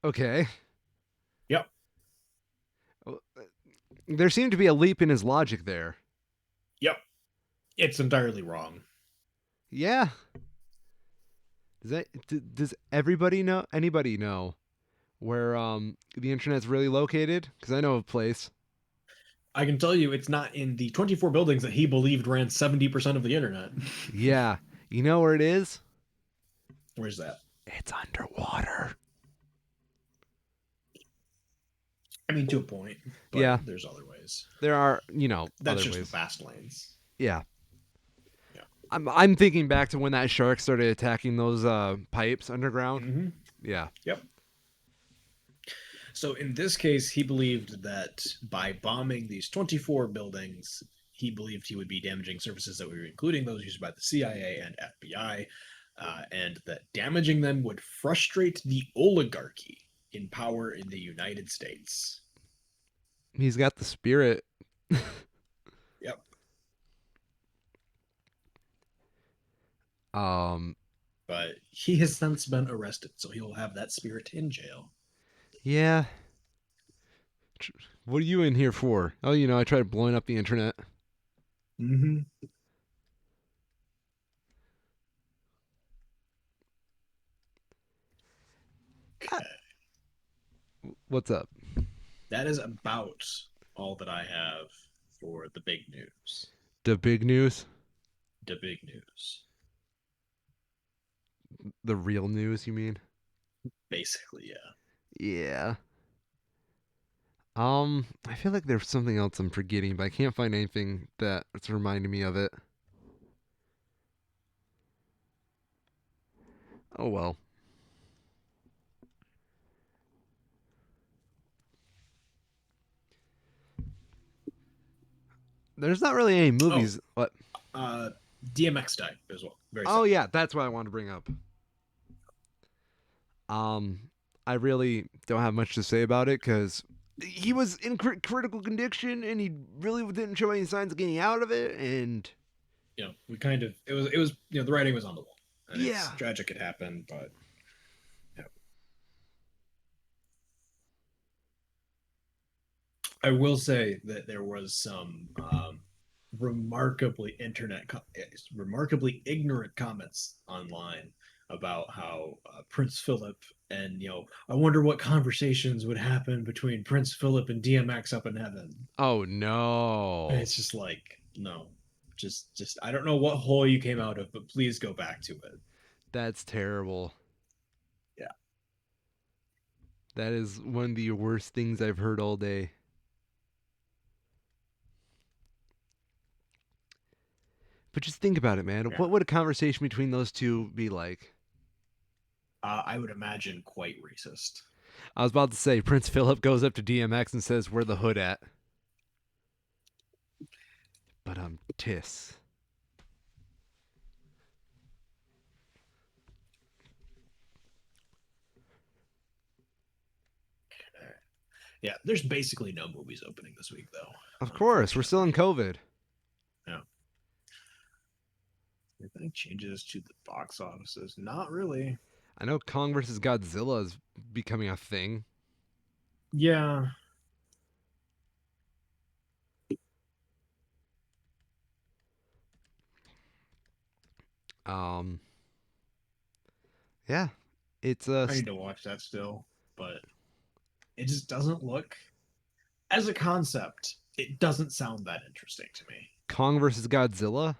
Okay. Yep. There seemed to be a leap in his logic there. Yep. It's entirely wrong. Yeah. Does everybody know? Anybody know where the internet's really located? Because I know a place. I can tell you it's not in the 24 buildings that he believed ran 70% of the internet. Yeah, you know where it is? Where's that? It's underwater. I mean, to a point, but Yeah, there's other ways. there are That's other just ways. fast lanes. Yeah, Yeah. I'm thinking back to when that shark started attacking those pipes underground. Mm-hmm. Yeah, Yep. So in this case, he believed that by bombing these 24 buildings, he believed he would be damaging services that were including those used by the CIA and FBI, and that damaging them would frustrate the oligarchy in power in the United States. he's got the spirit. Yep. um, But he has since been arrested, so he will have that spirit in jail. yeah. What are you in here for? Oh, I tried blowing up the internet. Mm-hmm. Ah, what's up? That is about all that I have for the big news. The big news, The big news. the real news. You mean? Basically, yeah. Yeah. I feel like there's something else I'm forgetting, but I can't find anything that's reminding me of it. Oh well. There's not really any Oh, movies. What? uh, DMX died as well. Very Oh sad. yeah, that's what I wanted to bring up. I really don't have much to say about it because he was in critical condition and he really didn't show any signs of getting out of it. And We kind of it was the writing was on the wall, and it's yeah, tragic it happened, but yeah. I will say that there was some remarkably remarkably ignorant comments online about how Prince Philip and I wonder what conversations would happen between Prince Philip and DMX up in heaven. oh And no, it's just like no, just I don't know what hole you came out of, but please go back to it. that's terrible. Yeah. That is one of the worst things I've heard all day. But just think about it, man. Yeah. What would a conversation between those two be like? I would imagine quite racist. I was about to say Prince Philip goes up to DMX and says, "Where the hood at?" But tiss. Yeah, there's basically no movies opening this week, though. Of course, we're still in Unfortunately, COVID. yeah. Anything changes to the box offices? Not really. I know Kong versus Godzilla is becoming a thing. Yeah, Um, yeah, it's I need to watch that still, but it just doesn't look as a concept. It doesn't sound that interesting to me. Kong versus Godzilla.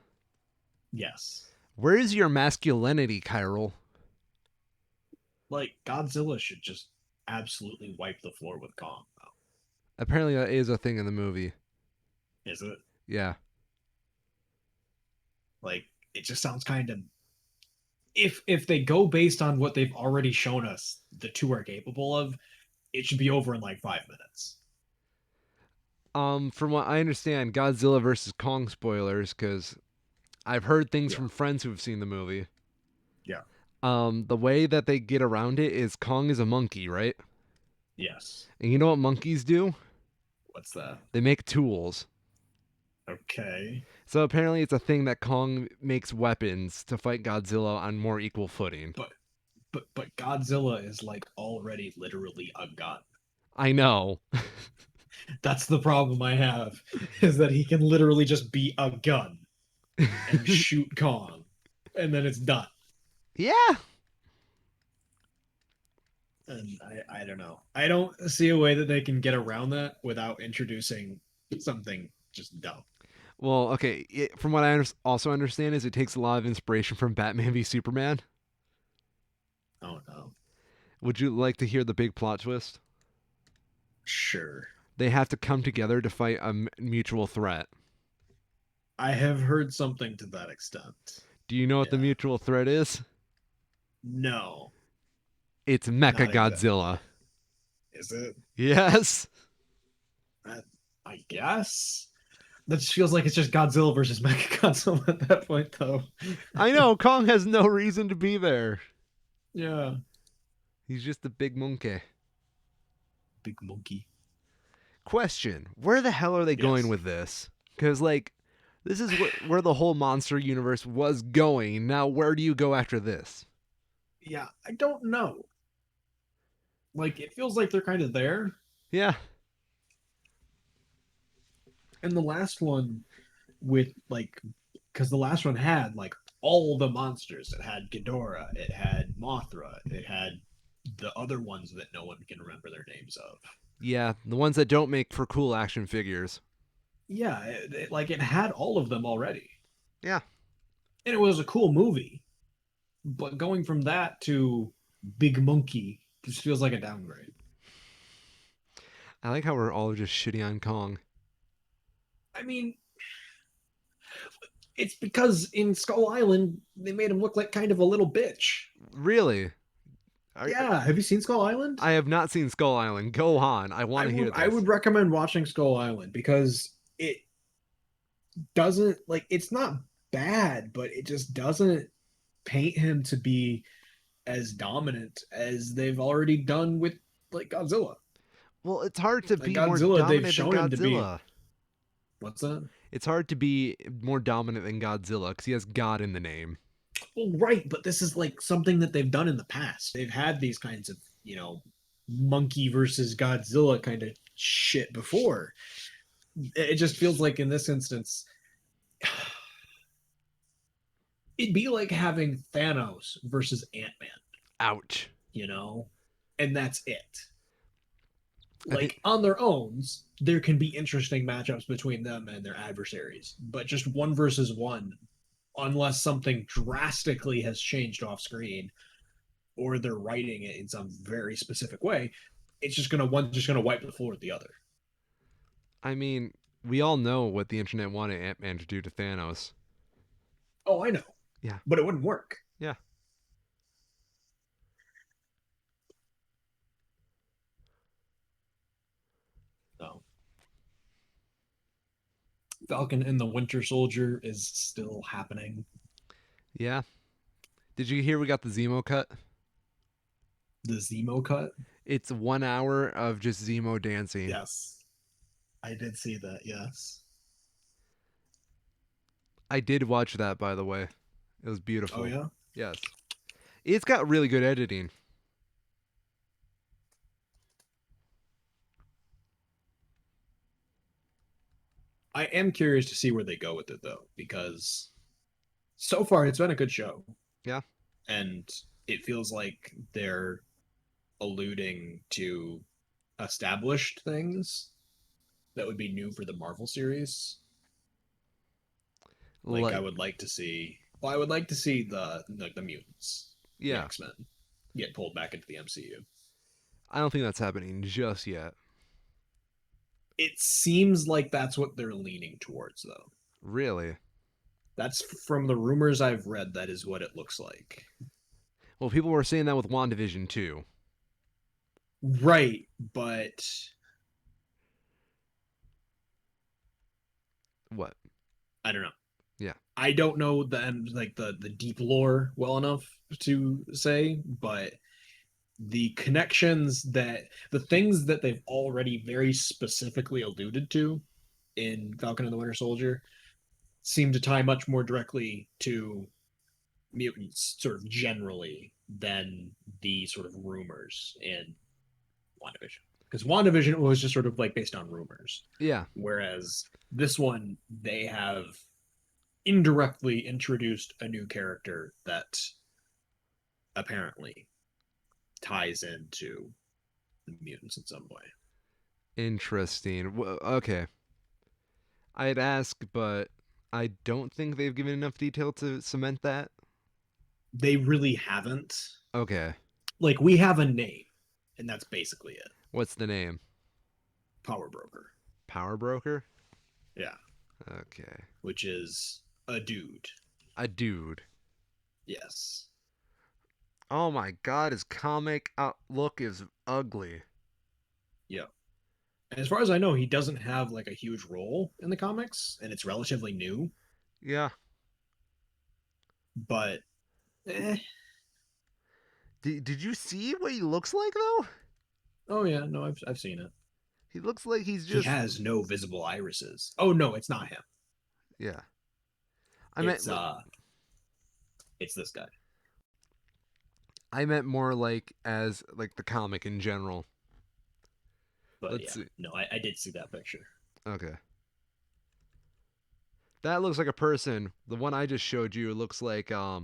Yes, Where is your masculinity, Kyril? like Godzilla should just absolutely wipe the floor with Kong. Apparently, that is a thing in the movie. Is it? Yeah. Like it just sounds kind of if they go based on what they've already shown us the two are capable of, it should be over in like 5 minutes. From what I understand, Godzilla versus Kong spoilers, because I've heard things Yeah. from friends who've seen the movie. Yeah. The way that they get around it is Kong is a monkey, right? Yes. And you know what monkeys do? What's that? They make tools. Okay. So apparently, it's a thing that Kong makes weapons to fight Godzilla on more equal footing. But Godzilla is like already literally a gun. I know. That's the problem I have is that he can literally just be a gun and shoot Kong and then it's done. Yeah. And I don't know. I don't see a way that they can get around that without introducing something just dumb. Well, okay. From what I also understand, is it takes a lot of inspiration from Batman v Superman. Oh no. Would you like to hear the big plot twist? Sure. They have to come together to fight a mutual threat. I have heard something to that extent. Do you know what the Yeah. mutual threat is? No, It's Mecha not exactly. Godzilla. Is it? Yes. I, I guess. That just feels like it's just Godzilla versus Mechagodzilla at that point, though. I know, Kong has no reason to be there. Yeah. He's just a big monkey. Big monkey. Question: where the hell are they going Yes. with this? Because, like, this is where the whole monster universe was going. Now, where do you go after this? Yeah, I don't know. Like, it feels like they're kind of there. Yeah. And the last one with, like, because the last one had, like, all the monsters. It had Ghidorah, it had Mothra, it had the other ones that no one can remember their names of. Yeah, the ones that don't make for cool action figures. Yeah, like, it had all of them already. Yeah. And it was a cool movie. But going from that to Big Monkey just feels like a downgrade. I like how we're all just shitty on Kong. I mean, it's because in Skull Island they made him look like kind of a little bitch. Really? Yeah, have you seen Skull Island? I have not seen Skull Island. Go on. I want to hear I this. would recommend watching Skull Island because it doesn't like it's not bad, but it just doesn't paint him to be as dominant as they've already done with like Godzilla. Well, it's hard to Like be more Godzilla, they've dominant than shown him to be Godzilla. what's that? It's hard to be more dominant than Godzilla because he has God in the name. Well, right, but this is like something that they've done in the past. They've had these kinds of, monkey versus Godzilla kind of shit before. It just feels like in this instance, it'd be like having Thanos versus Ant Man, Ouch. you know? And that's it. I think Like on their own, there can be interesting matchups between them and their adversaries, but just one versus one, unless something drastically has changed off screen, or they're writing it in some very specific way, it's just gonna one just gonna wipe the floor with the other. I mean, we all know what the internet wanted Ant-Man to do to Thanos. Oh, I know, Yeah. but it wouldn't work. Yeah. No. Falcon and the Winter Soldier is still happening. Yeah. Did you hear we got the Zemo cut? The Zemo cut. It's 1 hour of just Zemo dancing. Yes, I did see that. Yes. I did watch that, by the way. It was Oh beautiful. yeah. Yes. It's got really good editing. I am curious to see where they go with it though, because so far it's been a good show, Yeah. and it feels like they're alluding to established things that would be new for the Marvel series. Like I Like, would like to see. Well, I would like to see the mutants, the yeah. X Men, get pulled back into the MCU. I don't think that's happening just yet. It seems like that's what they're leaning towards, though. Really. That's from the rumors I've read. That is what it looks like. Well, people were saying that with WandaVision too. Right, but What? I don't know. Yeah. I don't know the deep lore well enough to say, but the connections that the things that they've already very specifically alluded to in Falcon and the Winter Soldier seem to tie much more directly to mutants sort of generally than the sort of rumors in WandaVision. Because WandaVision was just sort of like based on rumors. Yeah. Whereas this one, they have indirectly introduced a new character that apparently ties into the mutants in some way. Interesting. Okay. I'd ask, but I don't think they've given enough detail to cement that. They really haven't. Okay. Like, we have a name, and that's basically it. What's the name? Power Broker. Power Broker? Yeah. Okay. Which is a dude. A dude. Yes. Oh my god, his comic look is ugly. Yep. And as far as I know, he doesn't have like a huge role in the comics, and it's relatively new. Yeah. But eh. Did you see what he looks like though? Oh yeah, no, I've seen it. He looks like he's He just has no visible irises. Oh no, it's not him. yeah. I meant It's like it's this guy. I meant more like as like the comic in general. But Let's yeah, see. no, I did see that picture. Okay. That looks like a person. The one I just showed you looks like I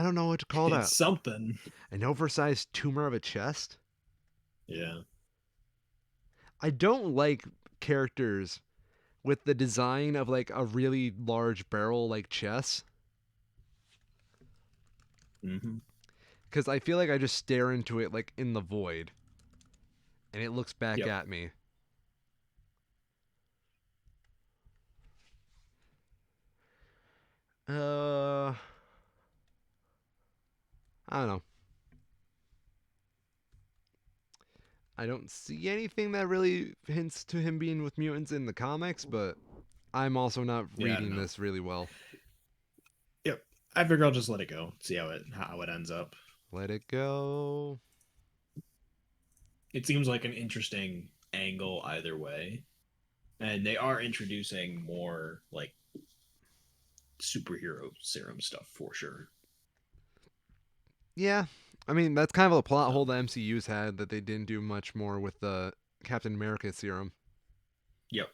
don't know what to call It's that. something. An oversized tumor of a chest. Yeah. I don't like characters with the design of like a really large barrel like chest Mm-hmm. because I feel like I just stare into it like in the void and it looks back Yep. at me. Uh, I don't know. I don't see anything that really hints to him being with mutants in the comics, but I'm also not Yeah, I don't reading know. this really well. Yep. I figure I'll just let it go. See how it ends up. Let it go. It seems like an interesting angle either way. And they are introducing more like superhero serum stuff for sure. Yeah, I mean that's kind of a plot So hole the MCU's had that they didn't do much more with the Captain America serum. yep.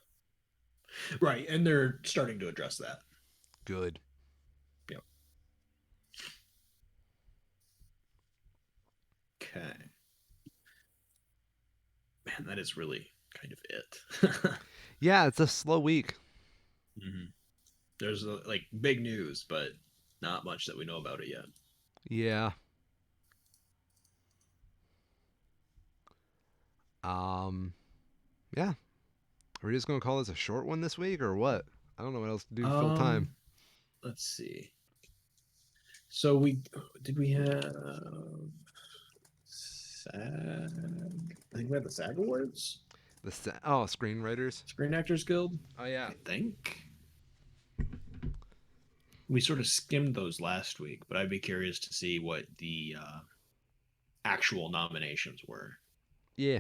Right. And they're starting to address that. Good. Yep. Okay. Man, that is really kind of it. Yeah, it's a slow week. hmm There's like big news, but not much that we know about it yet. Yeah. Um. Yeah. Are we just gonna call this a short one this week or what? I don't know what else to do to fill time. Um, let's see. So we did we have SAG? I think we had the SAG Awards, Screenwriters. Screen Actors Guild. Oh yeah. I think we sort of skimmed those last week, but I'd be curious to see what the actual nominations were. Yeah.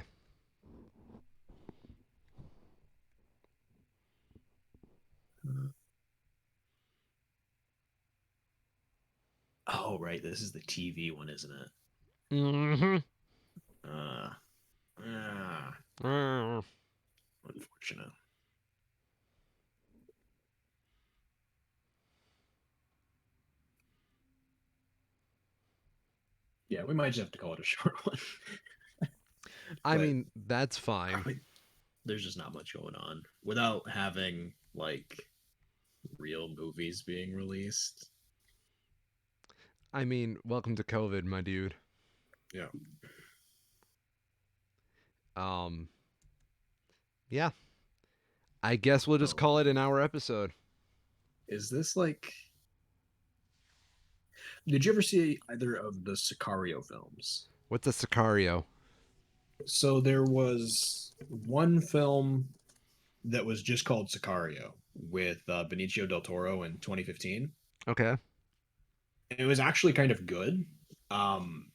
Oh, right, this is the TV one, isn't it? Mm-hmm. Uh, uh Mm. unfortunate. Yeah, we might just have to call it a short one. I But mean, that's fine. there's just not much going on without having like real movies being released. I mean, welcome to COVID, my dude. Yeah. Um. Yeah. I guess we'll just Oh, call it an hour episode. is this like? Did you ever see either of the Sicario films? What's a Sicario? So there was one film that was just called Sicario with Benicio del Toro in 2015. Okay. And it was actually kind of good. Um,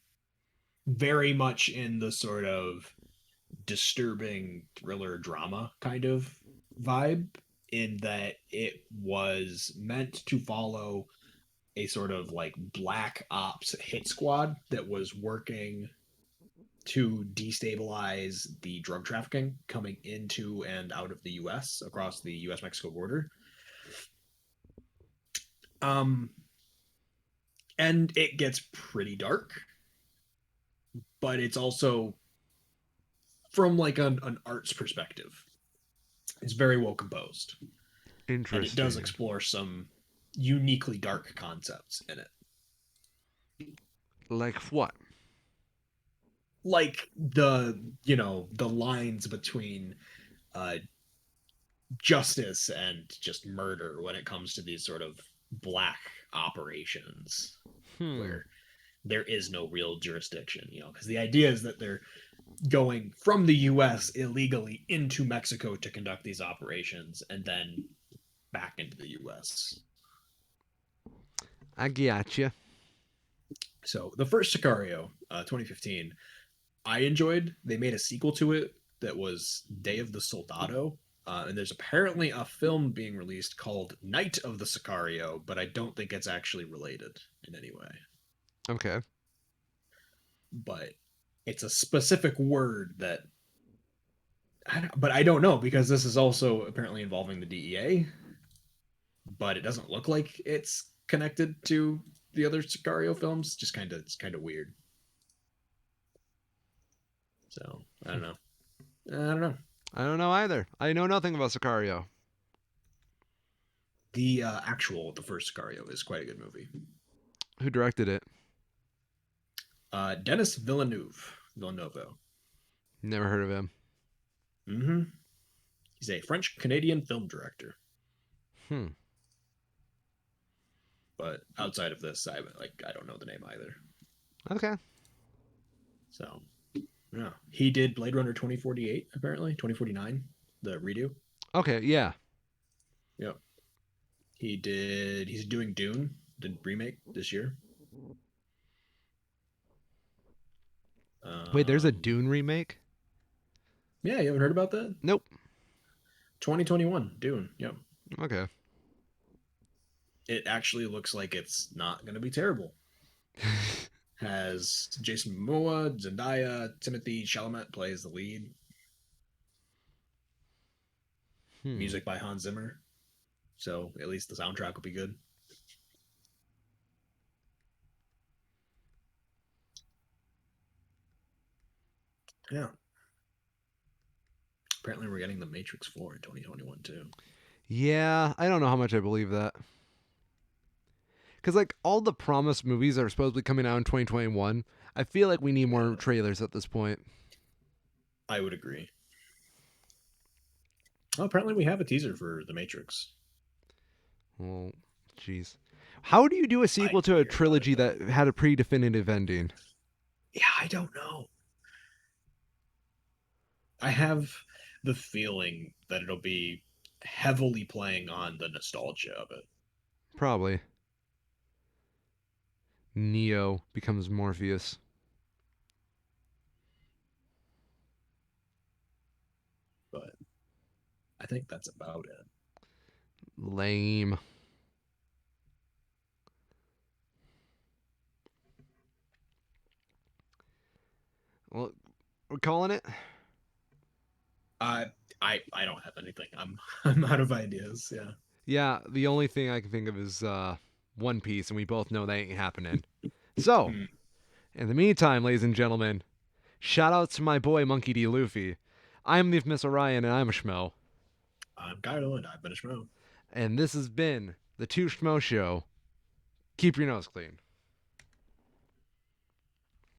very much in the sort of disturbing thriller drama kind of vibe, in that it was meant to follow a sort of like black ops hit squad that was working to destabilize the drug trafficking coming into and out of the US across the US Mexico border. Um, and it gets pretty dark. but it's also from like an arts perspective. It's very well composed, and it does Interesting. explore some uniquely dark concepts in it, Like what? like the lines between uh, justice and just murder when it comes to these sort of black operations Hmm. where there is no real jurisdiction, because the idea is that they're going from the US illegally into Mexico to conduct these operations and then back into the US. I gotcha. So the first Sicario, 2015, I enjoyed. They made a sequel to it that was Day of the Soldado. And there's apparently a film being released called Night of the Sicario, but I don't think it's actually related in any way. Okay. But it's a specific word that, but I don't know because this is also apparently involving the DEA, but it doesn't look like it's connected to the other Sicario films. Just it's kind of weird. So I don't know. I don't know. I don't know either. I know nothing about Sicario. The first Sicario is quite a good movie. Who directed it? Dennis Villeneuve. Never heard of him. Mm-hmm. He's a French Canadian film director. Hmm. But outside of this, I don't know the name either. Okay. So yeah, he did Blade Runner 2048 apparently 2049, the redo. Okay. Yeah. Yep. He did. He's doing Dune, the remake this year. Wait, there's a Um, Dune remake? yeah, you haven't heard about that? Nope. 2021 Dune. Yep. Okay. It actually looks like it's not going to be terrible. Has Jason Momoa, Zendaya, Timothy Chalamet plays the lead. Hmm. Music by Hans Zimmer. So at least the soundtrack will be good. Yeah. Apparently we're getting The Matrix 4 in 2021 too. Yeah, I don't know how much I believe that. Because, like, all the promised movies that are supposed to be coming out in 2021, I feel like we need more Yeah, trailers at this point. I would agree. Oh, apparently we have a teaser for The Matrix. Well, jeez. How do you do a I sequel to didn't a hear about it, trilogy but that had a pre definitive ending? yeah, I don't know. I have the feeling that it'll be heavily playing on the nostalgia of it. Probably. Neo becomes Morpheus. But I think that's about it. Lame. Well, we're calling it? I I don't have anything. I'm out of ideas. Yeah. Yeah, the only thing I can think of is One Piece, and we both know that ain't happening. So, Hmm. in the meantime, ladies and gentlemen, shout out to my boy Monkey D. Luffy. I'm the Miss Orion, and I'm a Schmo. I'm Kylo, and I've been a Schmo. And this has been the Two Schmo Show. Keep your nose clean.